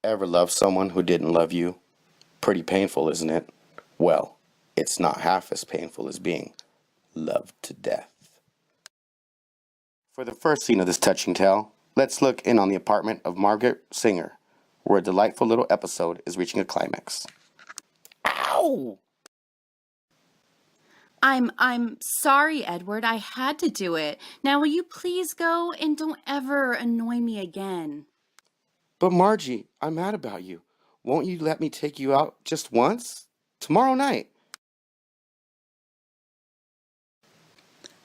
Ever loved someone who didn't love you? Pretty painful, isn't it? Well, it's not half as painful as being loved to death. For the first scene of this touching tale, let's look in on the apartment of Margaret Singer, where a delightful little episode is reaching a climax. Ow! I'm sorry, Edward. I had to do it. Now will you please go and don't ever annoy me again? But Margie, I'm mad about you. Won't you let me take you out just once? Tomorrow night.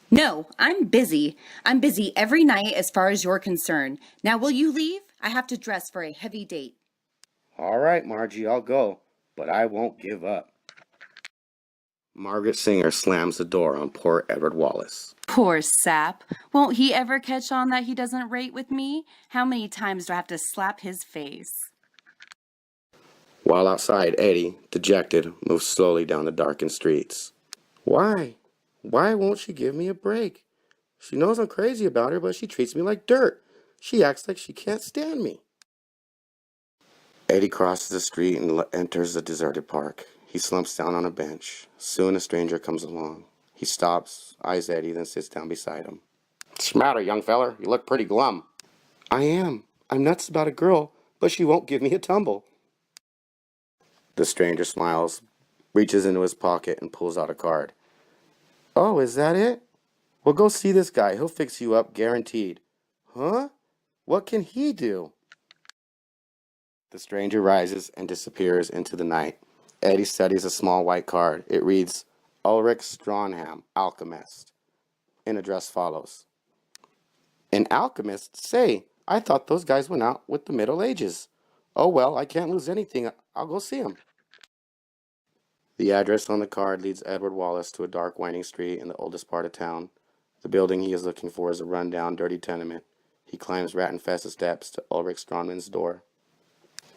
No, I'm busy. I'm busy every night as far as you're concerned. Now will you leave? I have to dress for a heavy date. All right, Margie, I'll go, but I won't give up. Margaret Singer slams the door on poor Edward Wallace. Poor sap. Won't he ever catch on that he doesn't rate with me? How many times do I have to slap his face? While outside, Eddie, dejected, moves slowly down the darkened streets. Why? Why won't she give me a break? She knows I'm crazy about her, but she treats me like dirt. She acts like she can't stand me. Eddie crosses the street and enters the deserted park. He slumps down on a bench. Soon a stranger comes along. He stops, eyes Eddie, then sits down beside him. What's the matter, young feller? You look pretty glum. I am. I'm nuts about a girl, but she won't give me a tumble. The stranger smiles, reaches into his pocket, and pulls out a card. Oh, is that it? Well, go see this guy. He'll fix you up, guaranteed. Huh? What can he do? The stranger rises and disappears into the night. Eddie studies a small white card. It reads, Ulrich Stronham, alchemist. An address follows. An alchemist? Say, I thought those guys went out with the Middle Ages. Oh well, I can't lose anything. I'll go see him. The address on the card leads Edward Wallace to a dark, winding street in the oldest part of town. The building he is looking for is a run-down, dirty tenement. He climbs rat-infested steps to Ulrich Stronman's door.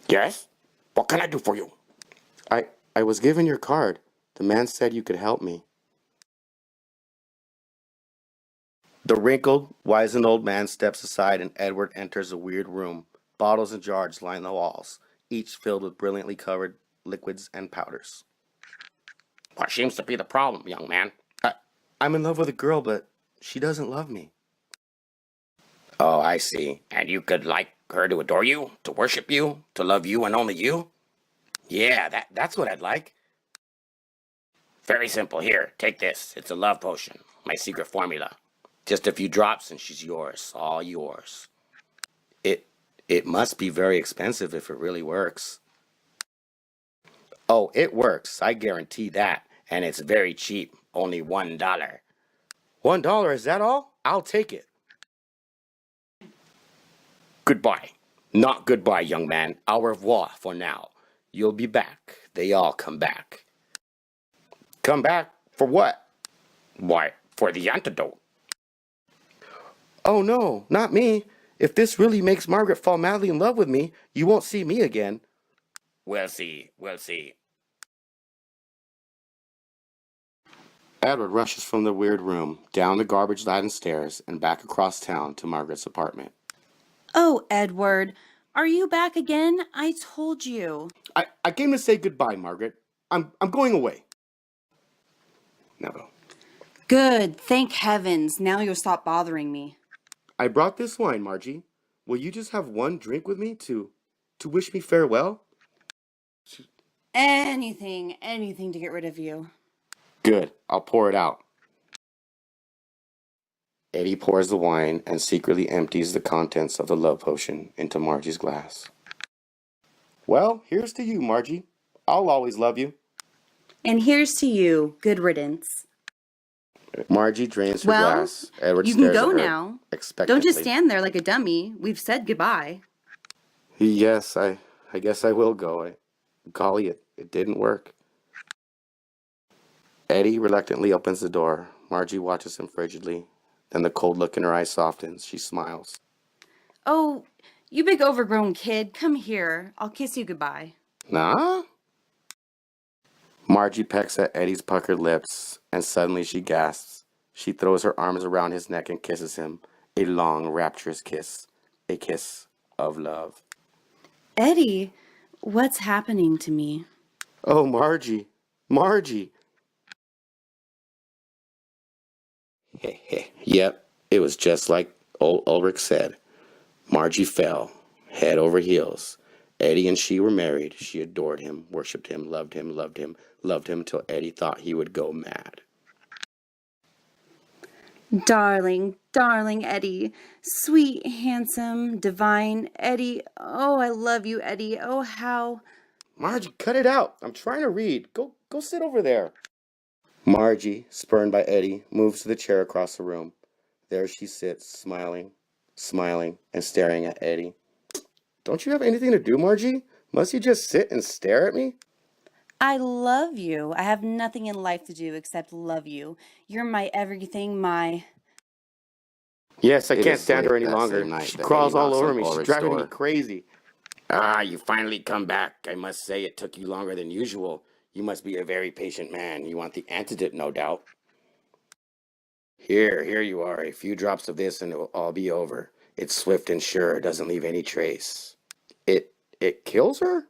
Yes? What can I do for you? I was given your card. The man said you could help me. The wrinkled, wizened old man steps aside and Edward enters a weird room. Bottles and jars line the walls, each filled with brilliantly colored liquids and powders. What seems to be the problem, young man? I'm in love with a girl, but she doesn't love me. Oh, I see. And you could like her to adore you, to worship you, to love you and only you? Yeah, that's what I'd like. Very simple. Here, take this. It's a love potion, my secret formula. Just a few drops and she's yours, all yours. It must be very expensive if it really works. Oh, it works. I guarantee that. And it's very cheap. Only $1. $1, is that all? I'll take it. Goodbye. Not goodbye, young man. Au revoir for now. You'll be back. They all come back. Come back? For what? Why, for the antidote. Oh no, not me. If this really makes Margaret fall madly in love with me, you won't see me again. We'll see. Edward rushes from the weird room, down the garbage-laden stairs, and back across town to Margaret's apartment. Oh, Edward, are you back again? I told you. I came to say goodbye, Margaret. I'm going away. Never. Good, thank heavens. Now you'll stop bothering me. I brought this wine, Margie. Will you just have one drink with me to wish me farewell? Anything to get rid of you. Good, I'll pour it out. Eddie pours the wine and secretly empties the contents of the love potion into Margie's glass. Well, here's to you, Margie. I'll always love you. And here's to you. Good riddance. Margie drains her glass. Edward you can stares go at her now. expectantly. Don't just stand there like a dummy. We've said goodbye. Yes, I guess I will go. Golly, it didn't work. Eddie reluctantly opens the door. Margie watches him frigidly. Then the cold look in her eyes softens. She smiles. Oh, you big overgrown kid. Come here. I'll kiss you goodbye. Nah? Margie pecks at Eddie's puckered lips, and suddenly she gasps. She throws her arms around his neck and kisses him. A long, rapturous kiss. A kiss of love. Eddie, what's happening to me? Oh, Margie. Margie. Yep, it was just like old Ulrich said. Margie fell, head over heels. Eddie and she were married. She adored him, worshipped him, loved him, loved him, loved him till Eddie thought he would go mad. Darling, darling Eddie. Sweet, handsome, divine Eddie. Oh, I love you, Eddie. Oh, how. Margie, cut it out. I'm trying to read. Go sit over there. Margie, spurned by Eddie, moves to the chair across the room. There she sits, smiling, and staring at Eddie. Don't you have anything to do, Margie? Must you just sit and stare at me? I love you. I have nothing in life to do except love you. You're my everything, my. Yes, I can't stand her any longer. She crawls all over me. She's driving me crazy. Ah, you finally come back. I must say it took you longer than usual. You must be a very patient man. You want the antidote, no doubt. Here you are. A few drops of this and it will all be over. It's swift and sure, doesn't leave any trace. It kills her?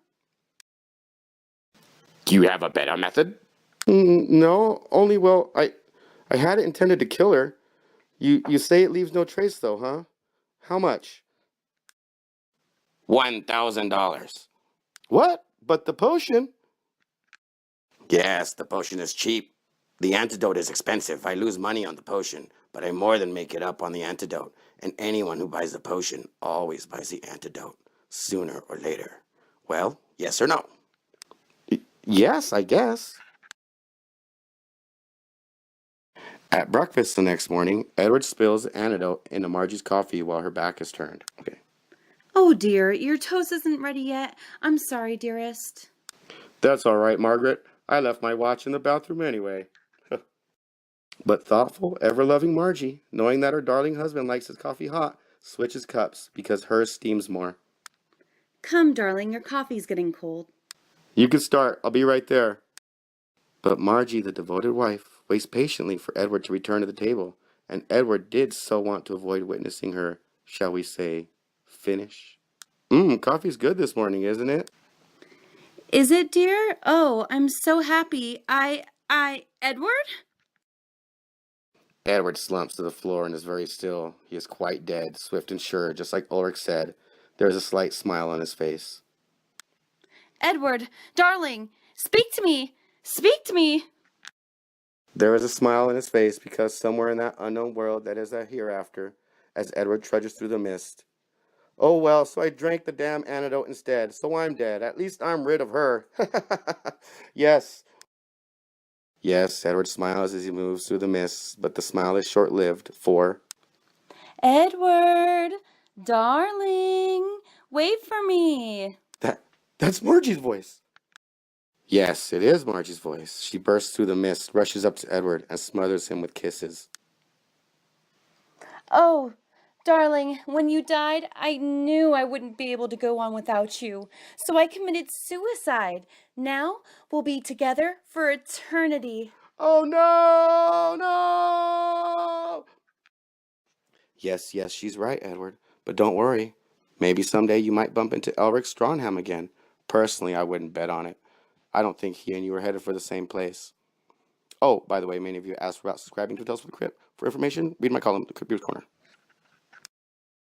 Do you have a better method? No, only, well, I had it intended to kill her. You say it leaves no trace though, huh? How much? $1,000. What? But the potion? Yes, the potion is cheap. The antidote is expensive. I lose money on the potion, but I more than make it up on the antidote. And anyone who buys the potion always buys the antidote, sooner or later. Well, yes or no? Yes, I guess. At breakfast the next morning, Edward spills the antidote into Margie's coffee while her back is turned. Okay. Oh dear, your toast isn't ready yet. I'm sorry, dearest. That's all right, Margaret. I left my watch in the bathroom anyway. But thoughtful, ever-loving Margie, knowing that her darling husband likes his coffee hot, switches cups because hers steams more. Come, darling, your coffee's getting cold. You can start. I'll be right there. But Margie, the devoted wife, waits patiently for Edward to return to the table, and Edward did so want to avoid witnessing her, shall we say, finish. Coffee's good this morning, isn't it? Is it, dear? Oh, I'm so happy. Edward? Edward slumps to the floor and is very still. He is quite dead, swift and sure, just like Ulrich said. There is a slight smile on his face. Edward, darling, speak to me. Speak to me. There is a smile on his face because somewhere in that unknown world that is a hereafter, as Edward trudges through the mist. Oh well, so I drank the damn antidote instead, so I'm dead. At least I'm rid of her. Yes. Yes, Edward smiles as he moves through the mist, but the smile is short-lived, for... Edward, darling, wait for me. That's Margie's voice. Yes, it is Margie's voice. She bursts through the mist, rushes up to Edward, and smothers him with kisses. Oh, darling, when you died, I knew I wouldn't be able to go on without you. So I committed suicide. Now we'll be together for eternity. Oh no, no! Yes, she's right, Edward. But don't worry. Maybe someday you might bump into Elric Stronham again. Personally, I wouldn't bet on it. I don't think he and you are headed for the same place. Oh, by the way, many of you asked about subscribing to Tales from the Crypt. For information, read my column, The Crypt Corner.